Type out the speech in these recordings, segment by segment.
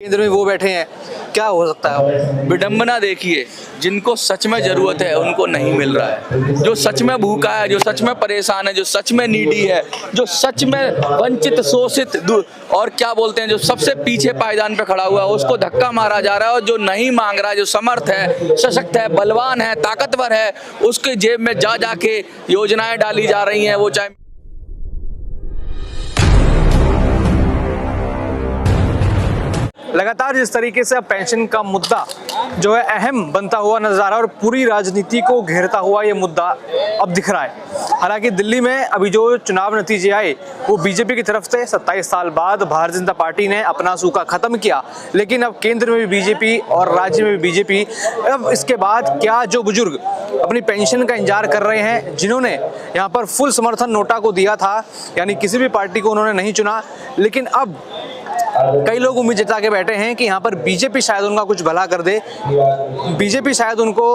केंद्र में वो बैठे हैं, क्या हो सकता है? विडंबना देखिए, जिनको सच में जरूरत है उनको नहीं मिल रहा है। जो सच में भूखा है, जो सच में परेशान है, जो सच में नीडी है, जो सच में वंचित शोषित और क्या बोलते हैं जो सबसे पीछे पायदान पे खड़ा हुआ है उसको धक्का मारा जा रहा है। और जो नहीं मांग रहा है, जो समर्थ है, सशक्त है, बलवान है, ताकतवर है, उसके जेब में जा जाके योजनाएं डाली जा रही हैं। वो चाहे लगातार जिस तरीके से अब पेंशन का मुद्दा जो है अहम बनता हुआ नजर आ रहा है और पूरी राजनीति को घेरता हुआ ये मुद्दा अब दिख रहा है। हालांकि दिल्ली में अभी जो चुनाव नतीजे आए वो बीजेपी की तरफ से 27 साल बाद भारतीय जनता पार्टी ने अपना सूखा खत्म किया, लेकिन अब केंद्र में भी बीजेपी और राज्य में भी बीजेपी। अब इसके बाद क्या जो बुजुर्ग अपनी पेंशन का इंतजार कर रहे हैं, जिन्होंने यहाँ पर फुल समर्थन नोटा को दिया था, यानी किसी भी पार्टी को उन्होंने नहीं चुना, लेकिन अब कई लोग उम्मीद जता के बैठे हैं कि यहाँ पर बीजेपी शायद उनका कुछ भला कर दे, बीजेपी शायद उनको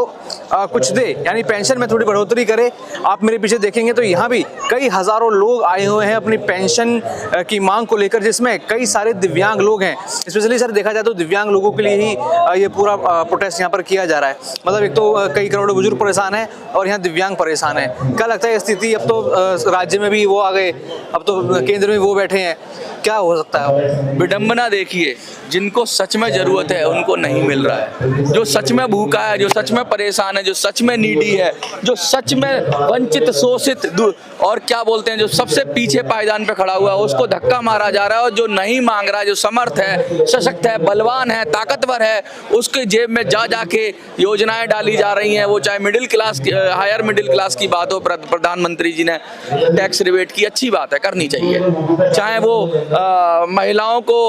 कुछ दे, यानी पेंशन में थोड़ी बढ़ोतरी करे। आप मेरे पीछे देखेंगे तो यहाँ भी कई हजारों लोग आए हुए हैं अपनी पेंशन की मांग को लेकर, जिसमें कई सारे दिव्यांग लोग हैं। स्पेशली सर देखा जाए तो दिव्यांग लोगों के लिए ही ये पूरा प्रोटेस्ट यहाँ पर किया जा रहा है। मतलब एक तो कई करोड़ों बुजुर्ग परेशान हैं और यहाँ दिव्यांग परेशान है। क्या लगता है स्थिति? अब तो राज्य में भी वो आ गए, अब तो केंद्र में वो बैठे हैं, क्या हो सकता है? विडंबना देखिए, जिनको सच में जरूरत है उनको नहीं मिल रहा है। जो सच में भूखा है, जो सच में परेशान है, जो सच में नीडी है, जो सच में वंचित शोषित और क्या बोलते हैं जो सबसे पीछे पायदान पे खड़ा हुआ है उसको धक्का मारा जा रहा है। और जो नहीं मांग रहा है, जो समर्थ है, सशक्त है, बलवान है, ताकतवर है, उसके जेब में जा जाके योजनाएं डाली जा रही हैं। वो चाहे middle class, higher middle class की बात हो, प्रधानमंत्री जी ने टैक्स रिबेट की, अच्छी बात है, करनी चाहिए। चाहे वो महिलाओं को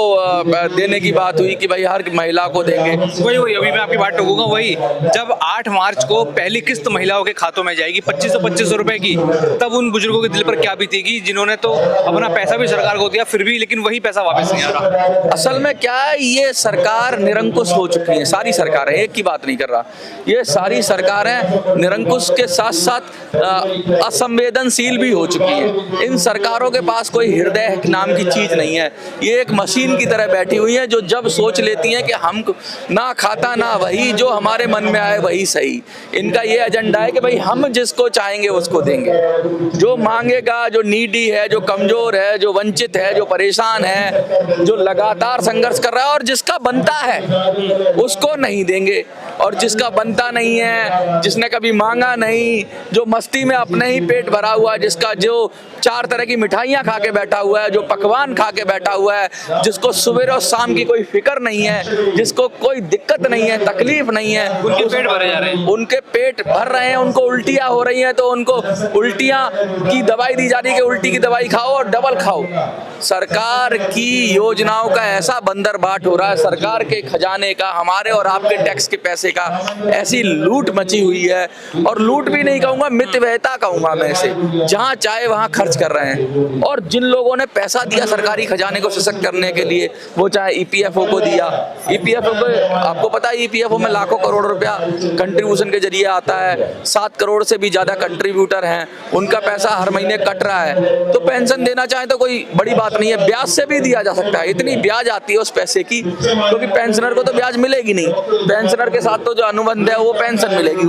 देने की बात हुई कि भाई हर महिला को देंगे, वही अभी मैं आपकी बात टोकूंगा। वही जब 8 मार्च को पहली किस्त महिलाओं के खातों में जाएगी 2525 रुपए की, तब उन बुजुर्गों के दिल पर क्या बीतेगी जिन्होंने तो अपना पैसा भी सरकार को दिया, फिर भी लेकिन वही पैसा वापस नहीं आ रहा। असल में क्या है, ये सरकार निरंकुश हो चुकी है। सारी सरकारें, एक की बात नहीं कर रहा, ये सारी सरकारें निरंकुश के साथ साथ असंवेदनशील भी हो चुकी है। इन सरकारों के पास कोई हृदय नाम की चीज नहीं है। ये एक मशीन की तरह बैठी हुई है जो जब सोच लेती हैं कि हम ना खाता ना वही, जो हमारे मन में आए वही सही। इनका ये एजेंडा है कि भाई हम जिसको चाहेंगे उसको देंगे। जो मांगेगा, जो नीडी है, जो कमजोर है, जो वंचित है, जो परेशान है, जो लगातार संघर्ष कर रहा है और जिसका बनता है उसको नहीं देंगे। और जिसका बनता नहीं है, जिसने कभी मांगा नहीं, जो मस्ती में अपने ही पेट भरा हुआ है, जिसका जो 4 तरह की मिठाइयाँ खा के बैठा हुआ है, जो पकवान खा के बैठा हुआ है, जिसको सुबह और शाम की कोई फिक्र नहीं है, जिसको कोई दिक्कत नहीं है, तकलीफ नहीं है, उनके पेट भरे जा रहे हैं, उनके पेट भर रहे हैं, उनको उल्टियाँ हो रही हैं तो उनको उल्टियाँ की दवाई दी जा रही है कि उल्टी की दवाई खाओ और डबल खाओ। सरकार की योजनाओं का ऐसा बंदरबाट हो रहा है, सरकार के खजाने का, हमारे और आपके टैक्स के पैसे का ऐसी लूट मची हुई है। और लूट भी नहीं कहूँगा, मितव्ययिता कहूँगा मैं इसे, जहाँ चाहे वहाँ खर्च कर रहे हैं। और जिन लोगों ने पैसा दिया सरकारी खजाने को सशक्त करने के लिए, वो चाहे ईपीएफओ को दिया, ईपीएफओ को आपको पता है ईपीएफओ में लाखों करोड़ रुपया कंट्रीब्यूशन के जरिए आता है, 7 करोड़ से भी ज्यादा कंट्रीब्यूटर हैं, उनका पैसा हर महीने कट रहा है। तो पेंशन देना चाहे तो कोई बड़ी बात नहीं है, ब्याज से भी दिया जा सकता है। इतनी ब्याज आती है उस पैसे की, क्योंकि पेंशनर को तो ब्याज मिलेगी नहीं, पेंशनर के साथ तो जो अनुबंध है वो पेंशन मिलेगी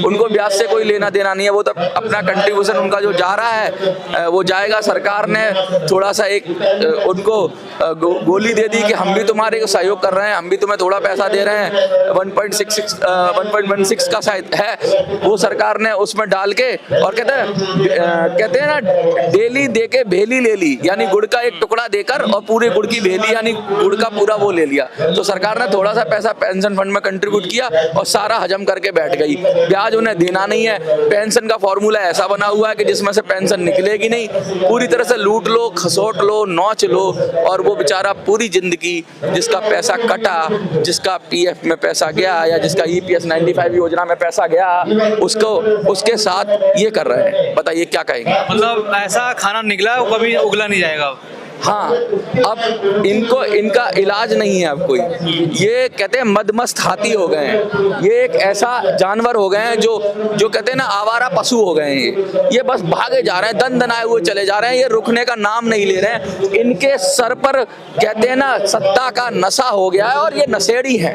उनको ब्याज से कोई लेना देना नहीं है। वो तो अपना कंट्रीब्यूशन उनका जो जा रहा है वो जाएगा। सरकार ने थोड़ा सा एक उनको गोली दे दी कि हम भी तुम्हारे को सहयोग कर रहे हैं, हम भी तुम्हें थोड़ा पैसा दे रहे हैं, 1.16 का शायद है, वो सरकार ने उसमें डाल के, और कहते हैं ना, डेली दे के भेली ले ली, यानी गुड़ का एक टुकड़ा देकर और पूरे गुड़ की भेली यानी गुड़ का पूरा वो ले लिया। तो सरकार ने थोड़ा सा पैसा पेंशन फंड में कंट्रीब्यूट किया और सारा हजम करके बैठ गई। ब्याज उन्हें देना नहीं है। पेंशन का फॉर्मूला ऐसा बना हुआ है कि जिसमें से पेंशन निकलेगी नहीं, पूरी तरह से लूट लो, खसोट लो, नौच लो। और वो बेचारा पूरी जिंदगी जिसका पैसा कटा, जिसका पीएफ में पैसा गया या जिसका ईपीएस 95 योजना में पैसा गया, उसको उसके साथ ये कर रहे हैं। बताइए क्या कहेंगे? मतलब ऐसा खाना निकला वो कभी उगला नहीं जाएगा। हाँ, अब इनको इनका इलाज नहीं है अब कोई। ये कहते हैं मदमस्त हाथी हो गए हैं, ये एक ऐसा जानवर हो गए हैं जो कहते हैं ना आवारा पशु हो गए हैं। ये बस भागे जा रहे हैं, दंदनाए हुए चले जा रहे हैं, ये रुकने का नाम नहीं ले रहे हैं। इनके सर पर कहते हैं ना सत्ता का नशा हो गया है, और ये नशेड़ी हैं,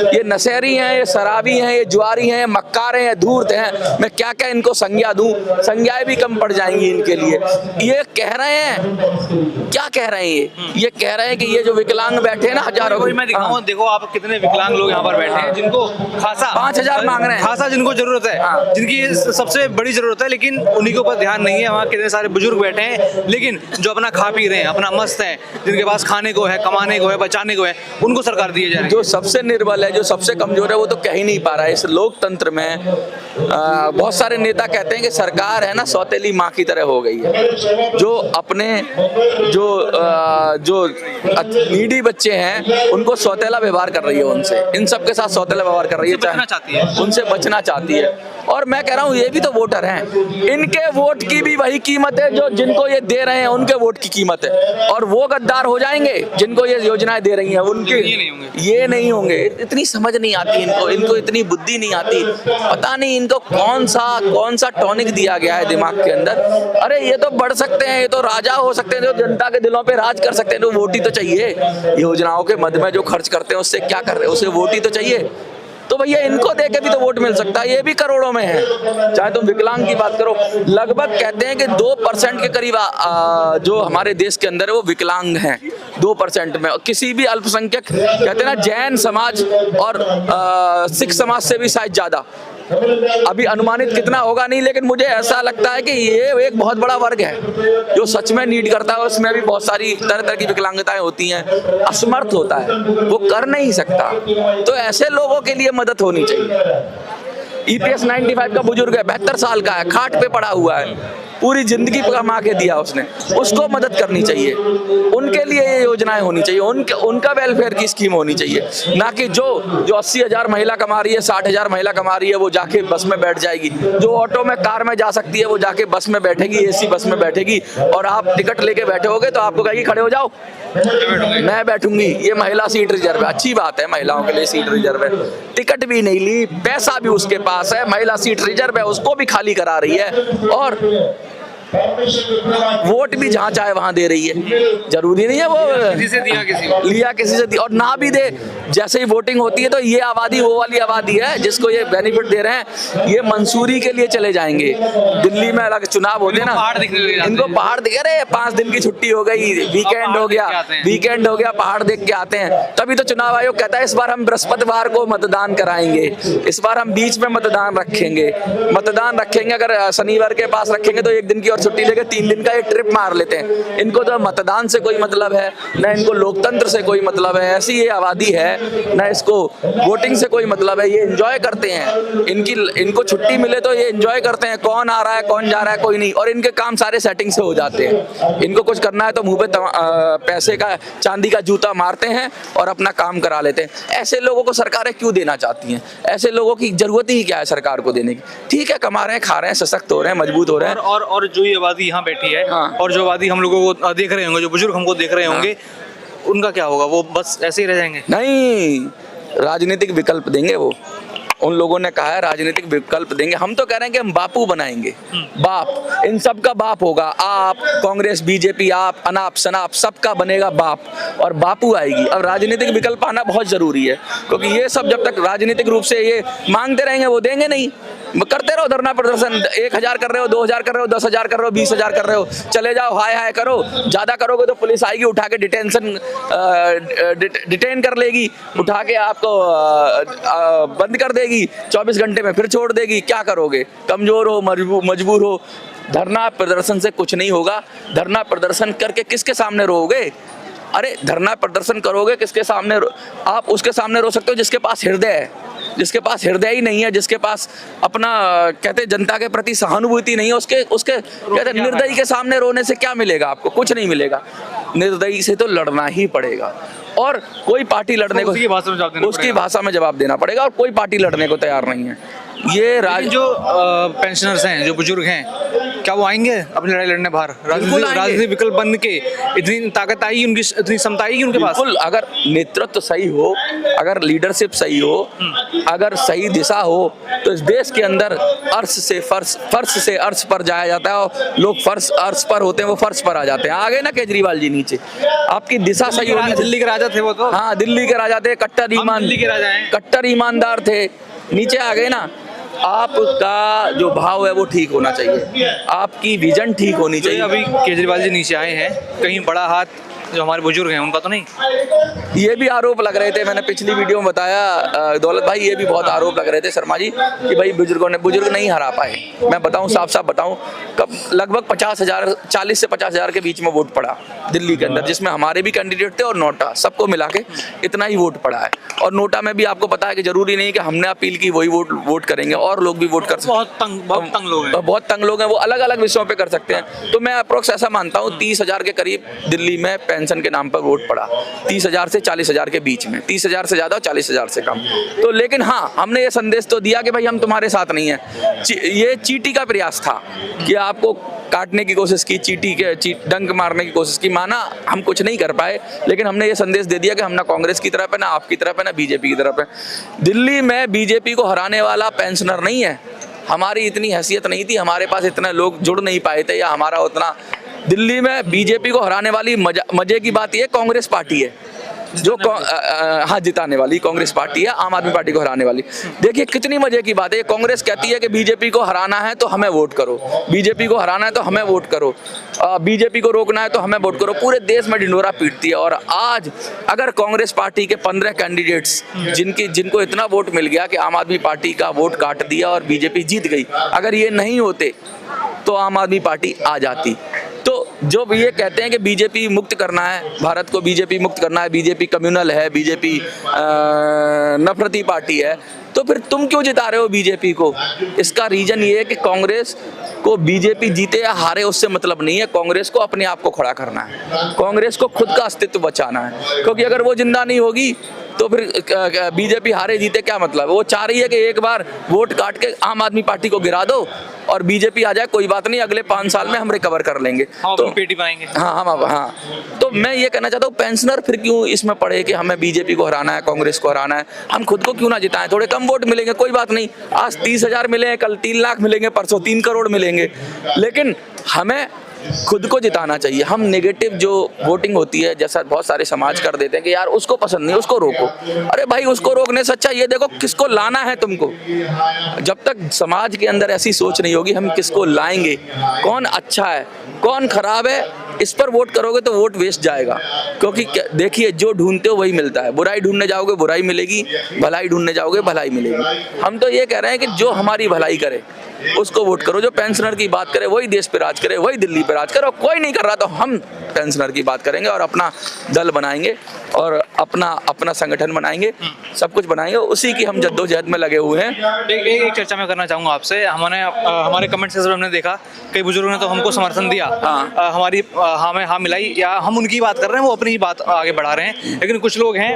ये नशेड़ी हैं, ये शराबी हैं, ये जुआरी हैं, मक्कारे हैं, धूर्त हैं। मैं क्या क्या इनको संज्ञा दूं, संज्ञाएं भी कम पड़ जाएंगी इनके लिए। ये कह रहे हैं, क्या कह रहे हैं, ये कह रहे हैं कि ये जो विकलांग बैठे हैं ना हजारों, मैं दिखाऊं, देखो आप कितने विकलांग लोग यहाँ पर बैठे हैं जिनको खासा 5,000 मांग रहे हैं, खासा जिनको जरूरत है, जिनकी सबसे बड़ी जरूरत है, लेकिन उन्हीं के ऊपर ध्यान नहीं है। वहाँ कितने सारे बुजुर्ग बैठे हैं, लेकिन जो अपना खा पी रहे हैं, अपना मस्त है, जिनके पास खाने को है, कमाने को है, बचाने को है, उनको सरकार दिए जा रही है। जो सबसे निर्बल है, जो सबसे कमजोर है, वो तो कह ही नहीं पा रहा है। इस लोकतंत्र में बहुत सारे नेता कहते हैं कि सरकार है ना सौतेली माँ की तरह हो गई है, जो अपने जो नीडी बच्चे हैं उनको सौतेला व्यवहार कर रही है, उनसे इन सब के साथ सौतेला व्यवहार कर रही है, उनसे बचना चाहती है। और मैं कह रहा हूँ ये भी तो वोटर हैं, इनके वोट की भी वही कीमत है जो जिनको ये दे रहे हैं उनके वोट की कीमत है। और वो गद्दार हो जाएंगे जिनको ये योजनाएं दे रही हैं, उनके ये नहीं होंगे। इतनी समझ नहीं आती इनको इतनी बुद्धि नहीं आती। पता नहीं इनको कौन सा टॉनिक दिया गया है दिमाग के अंदर। अरे ये तो बढ़ सकते हैं, ये तो राजा हो सकते हैं, जो जनता के दिलों पे राज कर सकते हैं, तो वोट ही तो चाहिए। योजनाओं के मद में जो खर्च करते हैं उससे क्या कर रहे हैं, उसे वोट ही तो चाहिए। तो भैया इनको देके भी तो वोट मिल सकता है, ये भी करोड़ों में है। चाहे तुम विकलांग की बात करो, लगभग कहते हैं कि 2% के करीब जो हमारे देश के अंदर है वो विकलांग हैं, 2% में। किसी भी अल्पसंख्यक कहते हैं ना, जैन समाज और सिख समाज से भी शायद ज्यादा, अभी अनुमानित कितना होगा नहीं, लेकिन मुझे ऐसा लगता है कि ये एक बहुत बड़ा वर्ग है जो सच में नीड करता है। उसमें भी बहुत सारी तरह तरह की विकलांगताएं होती हैं, असमर्थ होता है, वो कर नहीं सकता। तो ऐसे लोगों के लिए मदद होनी चाहिए। EPS 95 का बुजुर्ग है, 72 साल का है, खाट पे पड़ा हुआ है, पूरी जिंदगी कमा के दिया उसने, उसको मदद करनी चाहिए। उनके लिए ये योजनाएं होनी चाहिए, उनका वेलफेयर की स्कीम होनी चाहिए, ना कि जो 80,000 महिला कमा रही है, 60,000 महिला कमा रही है, वो जाके बस में बैठ जाएगी। जो ऑटो में कार में जा सकती है वो जाके बस में बैठेगी, AC बस में बैठेगी, और आप टिकट लेके बैठे होगे तो आपको कहेगी खड़े हो जाओ, मैं बैठूंगी, ये महिला सीट रिजर्व है। अच्छी बात है, महिलाओं के लिए सीट रिजर्व है, टिकट भी नहीं ली, पैसा भी उसके पास है, महिला सीट रिजर्व है, उसको भी खाली करा रही है, और वोट भी जहाँ चाहे वहां दे रही है। जरूरी नहीं है वो लिया किसी से दिया, और ना भी दे, जैसे ही वोटिंग होती है तो ये आबादी वो वाली आबादी है जिसको ये बेनिफिट दे रहे हैं, ये मंसूरी के लिए चले जाएंगे। दिल्ली में अलग चुनाव होते हैं ना, इनको पहाड़ दिखे रहे, 5 दिन की छुट्टी हो गई, वीकेंड हो गया, पहाड़ देख के आते हैं। तभी तो चुनाव आयोग कहता है इस बार हम बृहस्पतिवार को मतदान कराएंगे, इस बार हम बीच में मतदान रखेंगे। अगर शनिवार के पास रखेंगे तो 1 दिन की छुट्टी लेके 3 दिन का एक ट्रिप मार लेते हैं। इनको तो मतदान से कोई मतलब है, ना इनको लोकतंत्र से कोई मतलब है, ऐसी ये आबादी है, ना इसको वोटिंग से कोई मतलब है। ये एंजॉय करते हैं, इनको छुट्टी मिले तो ये एंजॉय करते हैं, कौन आ रहा है कौन जा रहा है कोई नहीं, और इनके काम सारे सेटिंग से हो जाते हैं। इनको कुछ करना है तो मुंह पे पैसे का चांदी का जूता मारते हैं और अपना काम करा लेते हैं। ऐसे लोगों को सरकारें क्यों देना चाहती हैं? ऐसे लोगों की जरूरत ही क्या है सरकार को देने की? ठीक है, कमा रहे हैं, खा रहे हैं, सशक्त हो रहे हैं, मजबूत हो रहे हैं। और जो ये आबादी यहाँ बैठी है, हाँ। और जो आबादी हम लोगों को देख रहे होंगे, जो बुजुर्ग हमको देख रहे होंगे, उनका क्या होगा? वो बस ऐसे ही रह जाएंगे? नहीं, राजनीतिक विकल्प देंगे वो। उन लोगों ने कहा है राजनीतिक विकल्प देंगे। हम तो कह रहे हैं कि हम बापू बनाएंगे, बाप, इन सब का बाप होगा। आप, कांग्रेस, बीजेपी, आप, अनाप शनाप, सबका बनेगा बाप, और बापू आएगी। अब राजनीतिक विकल्प आना बहुत जरूरी है, क्योंकि ये सब जब तक राजनीतिक रूप से ये मांगते रहेंगे वो देंगे नहीं। करते रहो धरना प्रदर्शन, 1,000 कर रहे हो, 2,000 कर रहे हो, 10,000 कर रहे हो, 20,000 कर रहे हो, चले जाओ, हाय हाय करो। ज्यादा करोगे तो पुलिस आएगी, उठा के डिटेन कर लेगी, उठा के आपको बंद कर देगी, 24 घंटे में फिर छोड़ देगी। क्या करोगे? कमजोर हो, मजबूर हो। धरना प्रदर्शन से कुछ नहीं होगा। धरना प्रदर्शन करके किसके सामने रोओगे? अरे धरना प्रदर्शन करोगे किसके सामने? आप उसके सामने रो सकते हो जिसके पास हृदय है। जिसके पास हृदय ही नहीं है, जिसके पास अपना कहते जनता के प्रति सहानुभूति नहीं है, उसके कहते निर्दयी के सामने रोने से क्या मिलेगा आपको? कुछ नहीं मिलेगा। निर्दयी से तो लड़ना ही पड़ेगा, और कोई पार्टी लड़ने को उसकी भाषा में जवाब देना पड़ेगा, और कोई पार्टी लड़ने को तैयार नहीं है। ये जो पेंशनर्स हैं, जो बुजुर्ग हैं, क्या वो आएंगे अपनी लड़ाई लड़ने बाहर? बिल्कुल आएंगे। राजनीतिक विकल्प बन के इतनी ताकत आई उनकी, इतनी क्षमता आई उनके पास? बिल्कुल, अगर नेतृत्व सही हो, अगर लीडरशिप सही हो, अगर सही दिशा हो, तो इस देश के अंदर अर्श से फर्श से अर्श पर जाया जाता है और लोग फर्श अर्श पर होते हैं, वो फर्श पर आ जाते हैं। आ गए ना केजरीवाल जी नीचे, आपकी दिशा सही होनी। दिल्ली के राजा थे वो तो। हाँ, दिल्ली के राजा थे, दिल्ली के राजा हैं। कट्टर ईमानदार थे, नीचे आ गए ना। आपका जो भाव है वो ठीक होना चाहिए, आपकी विजन ठीक होनी चाहिए। अभी केजरीवाल जी नीचे आए हैं, कहीं बड़ा हाथ जो हमारे बुजुर्ग हैं उनका तो नहीं? ये भी आरोप लग रहे थे, मैंने पिछली वीडियो में बताया दौलत भाई, ये भी बहुत आरोप लग रहे थे शर्मा जी कि भाई बुजुर्ग नहीं हरा पाए। मैं बताऊं, साफ बताऊं, कब लगभग 50,000, 40 से 50,000 के बीच में वोट पड़ा दिल्ली के अंदर, जिसमें हमारे भी कैंडिडेट थे और नोटा, सबको मिला के इतना ही वोट पड़ा है। और नोटा में भी आपको पता है कि जरूरी नहीं कि हमने अपील की वही वोट करेंगे, और लोग भी वोट कर सकते हैं। बहुत तंग लोग हैं, वो अलग अलग विषयों पे कर सकते हैं। तो मैं अप्रोक्स ऐसा मानता हूँ 30,000 के करीब दिल्ली में पेंशन के नाम पर वोट पड़ा, 30,000 से 40,000 के बीच में, 30,000 से ज्यादा और 40,000 से कम। तो लेकिन हाँ, हमने ये संदेश तो दिया कि भाई हम तुम्हारे साथ नहीं है। ये चीटी का प्रयास था कि आपको काटने की कोशिश की, डंक मारने की कोशिश की, माना हम कुछ नहीं कर पाए, लेकिन हमने ये संदेश दे दिया कि हम ना कांग्रेस की तरफ है, ना आपकी तरफ है, ना बीजेपी की तरफ है। दिल्ली में बीजेपी को हराने वाला पेंशनर नहीं है। हमारी इतनी हैसियत नहीं थी, हमारे पास इतने लोग जुड़ नहीं पाए थे, या हमारा उतना। दिल्ली में बीजेपी को हराने वाली मजे की बात यह कांग्रेस पार्टी है, जो हाँ जिताने वाली कांग्रेस पार्टी है, आम आदमी पार्टी को हराने वाली। देखिए कितनी मजे की बात है, कांग्रेस कहती है कि बीजेपी को हराना है तो हमें वोट करो, बीजेपी को हराना है तो हमें वोट करो, बीजेपी को रोकना है तो हमें वोट करो। पूरे देश में ढिंढोरा पीटती है। और आज अगर कांग्रेस पार्टी के 15 कैंडिडेट्स जिनको इतना वोट मिल गया कि आम आदमी पार्टी का वोट काट दिया और बीजेपी जीत गई, अगर ये नहीं होते तो आम आदमी पार्टी आ जाती। तो जो ये कहते हैं कि बीजेपी मुक्त करना है, भारत को बीजेपी मुक्त करना है, बीजेपी कम्युनल है, बीजेपी नफरती पार्टी है, तो फिर तुम क्यों जिता रहे हो बीजेपी को? इसका रीजन ये है कि कांग्रेस को बीजेपी जीते या हारे उससे मतलब नहीं है, कांग्रेस को अपने आप को खड़ा करना है, कांग्रेस को खुद का अस्तित्व बचाना है। क्योंकि अगर वो जिंदा नहीं होगी तो फिर बीजेपी हारे जीते क्या मतलब? वो चाह रही है कि एक बार वोट काट के आम आदमी पार्टी को गिरा दो और बीजेपी आ जाए, कोई बात नहीं, अगले 5 साल में हम रिकवर कर लेंगे, तो पेटी बनाएंगे। हाँ। तो मैं ये कहना चाहता हूँ, पेंशनर फिर क्यों इसमें पड़े कि हमें बीजेपी को हराना है, कांग्रेस को हराना है? हम खुद को क्यों ना जिताएं? थोड़े कम वोट मिलेंगे, कोई बात नहीं, आज 30,000 मिले, कल 3 लाख मिलेंगे, परसों 3 करोड़ मिलेंगे, लेकिन हमें खुद को जिताना चाहिए। हम नेगेटिव जो वोटिंग होती है, जैसा बहुत सारे समाज कर देते हैं कि यार उसको पसंद नहीं, उसको रोको। अरे भाई, उसको रोकने से अच्छा ये देखो किसको लाना है तुमको। जब तक समाज के अंदर ऐसी सोच नहीं होगी, हम किसको लाएंगे, कौन अच्छा है कौन खराब है, इस पर वोट करोगे तो वोट वेस्ट जाएगा। क्योंकि देखिए, जो ढूंढते हो वही मिलता है। बुराई ढूंढने जाओगे बुराई मिलेगी, भलाई ढूंढने जाओगे भलाई मिलेगी। हम तो ये कह रहे हैं कि जो हमारी भलाई करे उसको वोट करो, जो पेंशनर की बात करे वही देश पे राज करे, वही दिल्ली पे राज करे। और कोई नहीं कर रहा तो हम पेंशनर की बात करेंगे और अपना दल बनाएंगे और अपना संगठन बनाएंगे, सब कुछ बनाएंगे, उसी की हम जद्दोजहद में लगे हुए हैं। एक चर्चा मैं करना चाहूँगा आपसे। हमारे कमेंट सेक्शन में हमने देखा कई बुजुर्गों ने तो हमको समर्थन दिया, हमारी हाँ मिलाई, या हम उनकी बात कर रहे हैं, वो अपनी बात आगे बढ़ा रहे हैं। लेकिन कुछ लोग हैं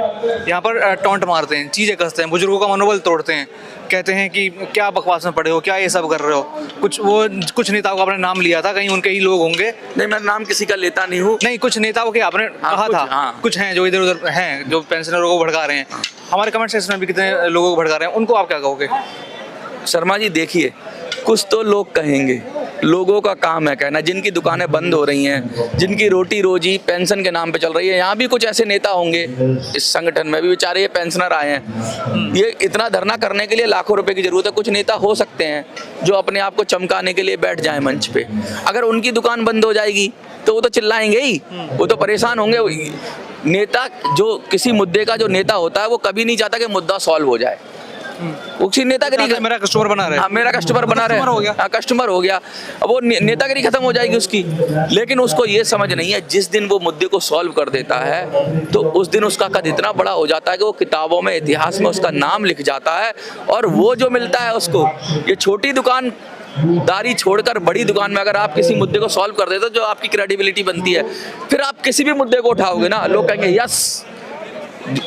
यहाँ पर टॉन्ट मारते हैं, चीज़ें कसते हैं, बुजुर्गों का मनोबल तोड़ते हैं, कहते हैं कि क्या बकवास में पड़े हो, क्या ये सब कर रहे हो। कुछ नेताओं का आपने नाम लिया था, कहीं उनके ही लोग होंगे? नहीं, मैं नाम किसी का लेता नहीं हूँ। नहीं, कुछ नेताओं के आपने कहा था, कुछ हैं जो इधर उधर हैं जो पेंशनरों को भड़का रहे हैं। हमारे कमेंट सेक्शन में भी कितने लोगों को भड़का रहे हैं, उनको आप क्या कहोगे? शर्मा जी देखिए, कुछ तो लोग कहेंगे, लोगों का काम है कहना, जिनकी दुकानें बंद हो रही हैं, जिनकी रोटी रोजी पेंशन के नाम पे चल रही है। यहाँ भी कुछ ऐसे नेता होंगे, इस संगठन में भी बेचारे ये पेंशनर आए हैं, ये इतना धरना करने के लिए लाखों रुपए की जरूरत है। कुछ नेता हो सकते हैं जो अपने आप को चमकाने के लिए बैठ जाए मंच पे, अगर उनकी दुकान बंद हो जाएगी तो वो तो चिल्लाएंगे ही, वो तो परेशान होंगे। नेता जो किसी मुद्दे का जो नेता होता है वो कभी नहीं चाहता कि मुद्दा सॉल्व हो जाए। उसी नेतागिरी, मेरा कस्टमर बना रहे, मेरा कस्टमर बना रहे, कस्टमर हो गया, अब वो नेतागिरी खत्म हो जाएगी उसकी। लेकिन उसको ये समझ नहीं है, जिस दिन वो मुद्दे को सॉल्व कर देता है तो उस दिन उसका कद इतना बड़ा हो जाता है कि वो किताबों में, इतिहास में उसका नाम लिख जाता है। और वो जो मिलता है उसको, ये छोटी दुकानदारी छोड़कर बड़ी दुकान में अगर आप किसी मुद्दे को सॉल्व कर देते हो, जो आपकी क्रेडिबिलिटी बनती है, फिर आप किसी भी मुद्दे को उठाओगे ना, लोग कहेंगे यस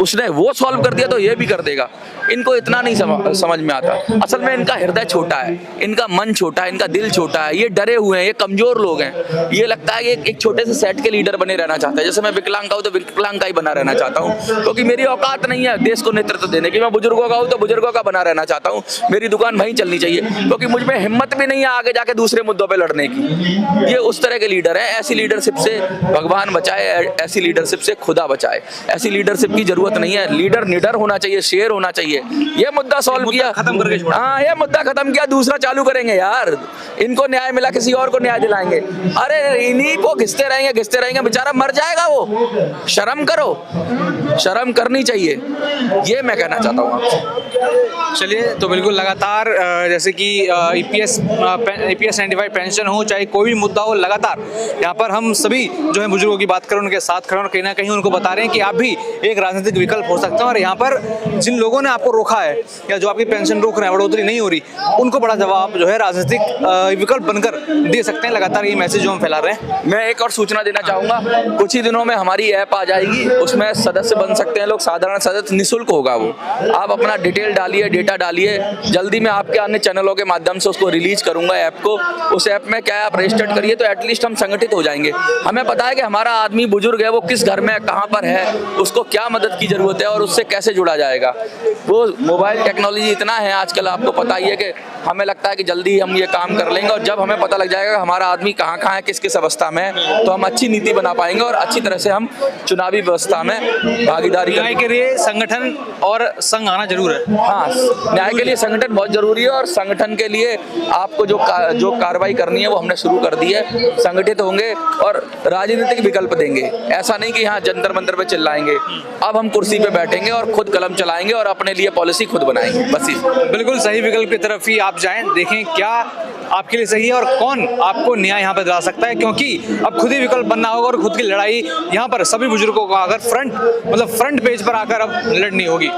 उसने वो सॉल्व कर दिया तो ये भी कर देगा। इनको इतना नहीं समझ में आता। असल में इनका हृदय छोटा है, इनका मन छोटा है, इनका दिल छोटा है, ये डरे हुए हैं, ये कमजोर लोग हैं। ये लगता है कि एक छोटे से सेट के लीडर बने रहना चाहता है। जैसे मैं विकलांग का हूँ तो विकलांग का ही बना रहना चाहता हूँ, क्योंकि मेरी औकात नहीं है देश को नेतृत्व देने की। मैं बुजुर्गों का हूँ तो बुजुर्गों का बना रहना चाहता हूँ, मेरी दुकान वहीं चलनी चाहिए, क्योंकि मुझ में हिम्मत भी नहीं है आगे जाके दूसरे मुद्दों पर लड़ने की। ये उस तरह के लीडर है। ऐसी लीडरशिप से भगवान बचाए, ऐसी लीडरशिप से खुदा बचाए। ऐसी लीडरशिप की जरूरत नहीं है। लीडर निडर होना चाहिए, शेर होना चाहिए। ये मुद्दा सॉल्व किया, खत्म करके छोड़ा। हाँ, ये मुद्दा खत्म किया, दूसरा चालू करेंगे यार। इनको न्याय मिला, किसी और को न्याय दिलाएंगे। अरे इन्हीं को घिसते रहेंगे, बेचारा मर जाएगा वो। शर्म करो, शर्म करनी चाहिए, ये मैं कहना चाहता हूँ आपसे। चलिए, तो बिल्कुल लगातार जैसे कि ईपीएस 95 पेंशन हो, चाहे कोई भी मुद्दा हो, लगातार यहाँ पर हम सभी जो है बुजुर्गों की बात करें, उनके साथ खड़े और कहीं ना कहीं उनको बता रहे हैं कि आप भी एक राजनीतिक विकल्प हो सकते हैं। और यहाँ पर जिन लोगों ने आपको रोका है या जो आपकी पेंशन रोक रहे हैं, बढ़ोतरी नहीं हो रही, उनको बड़ा जवाब जो है राजनीतिक विकल्प बनकर दे सकते हैं। लगातार ये मैसेज जो हम फैला रहे हैं। मैं एक और सूचना देना चाहूंगा, कुछ ही दिनों में हमारी ऐप आ जाएगी, उसमें सदस्य बन सकते हैं लोग, साधारण सदस्य, निःशुल्क होगा वो। आप अपना डिटेल डालिए, डेटा डालिए, जल्दी मैं आपके अन्य चैनलों के माध्यम से उसको रिलीज करूंगा ऐप को। उस ऐप में क्या है, आप रजिस्टर्ड करिए तो एटलीस्ट हम संगठित हो जाएंगे। हमें पता है कि हमारा आदमी बुजुर्ग है, वो किस घर में कहाँ पर है, उसको क्या मदद की जरूरत है और उससे कैसे जुड़ा जाएगा। वो मोबाइल टेक्नोलॉजी इतना है आजकल, आपको पता ही है कि हमें लगता है कि जल्दी हम ये काम कर लेंगे, और जब हमें पता लग जाएगा कि हमारा आदमी कहाँ कहाँ है, किस किस अवस्था में है, तो हम अच्छी नीति बना पाएंगे और अच्छी तरह से हम चुनावी व्यवस्था में भागीदारी न्याय के लिए संगठन और संघ आना जरूर है। हाँ, न्याय के लिए संगठन बहुत जरूरी है, और संगठन के लिए आपको जो कार्रवाई करनी है वो हमने शुरू कर दी है। संगठित होंगे और राजनीतिक विकल्प देंगे। ऐसा नहीं कि यहाँ जंतर मंतर पे चिल्लाएंगे, अब हम कुर्सी पे बैठेंगे और खुद कलम चलाएंगे और अपने लिए पॉलिसी खुद बनाएंगे। बस बिल्कुल सही विकल्प की तरफ ही आप जाएं, देखें क्या आपके लिए सही है और कौन आपको न्याय यहाँ पर दिला सकता है, क्योंकि अब खुद ही विकल्प बनना होगा और खुद की लड़ाई यहाँ पर सभी बुजुर्गों को अगर फ्रंट पेज पर आकर अब लड़नी होगी।